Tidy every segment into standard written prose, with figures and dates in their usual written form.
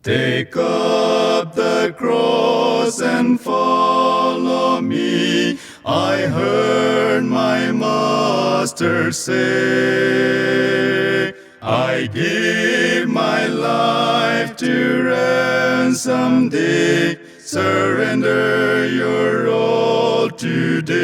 Take up the cross and follow me. I heard my Master say, I give my life to ransom thee. Surrender your all today.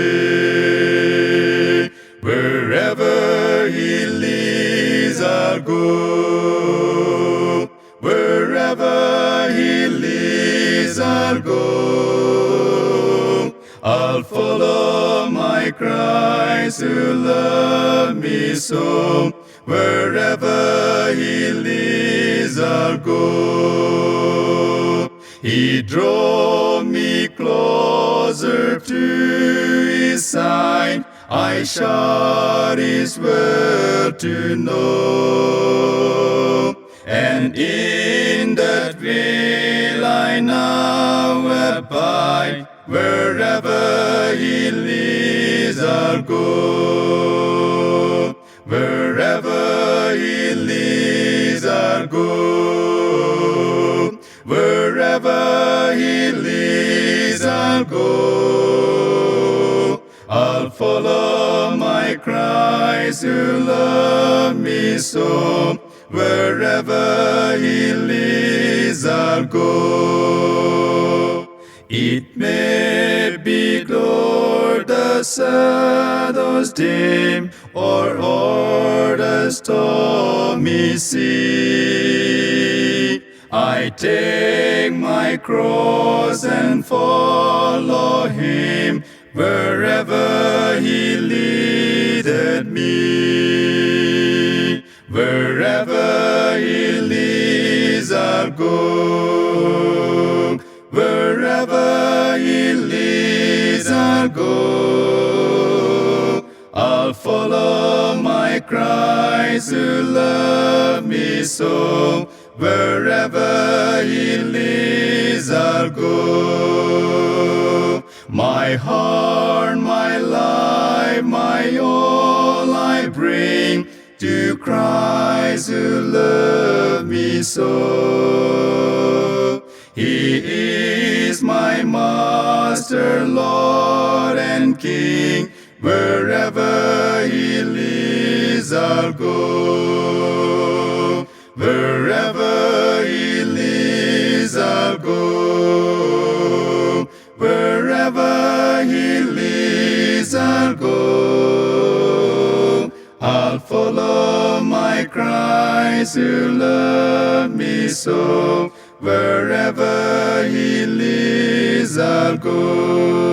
Wherever he leads, I'll go. Wherever he leads, I'll go. I'll follow my Christ who loved me so. Wherever he leads, I'll go. He drove me closer to his side. I sought his word to know. And in that will I now abide. Wherever he leads, I'll go. Wherever he leads, I'll go. Wherever he leads, I'll go. I'll follow my Christ who loved me so. Wherever he leads, I'll go. It may be o'er the shadows dim, or o'er the stormy sea. I take my cross and follow him, wherever he leadeth me. Wherever he leads, I'll go. Wherever he leads, I'll go. I'll follow my Christ who loved me so. Wherever he leads, I'll go. My heart, my life, my all I bring to Christ who loved me so. He is my Master, Lord and King. Wherever he leads, I'll go. Wherever he leads, I'll go. Wherever he leads, I'll go. I'll follow my Christ who loved me so. Wherever he leads, I'll go.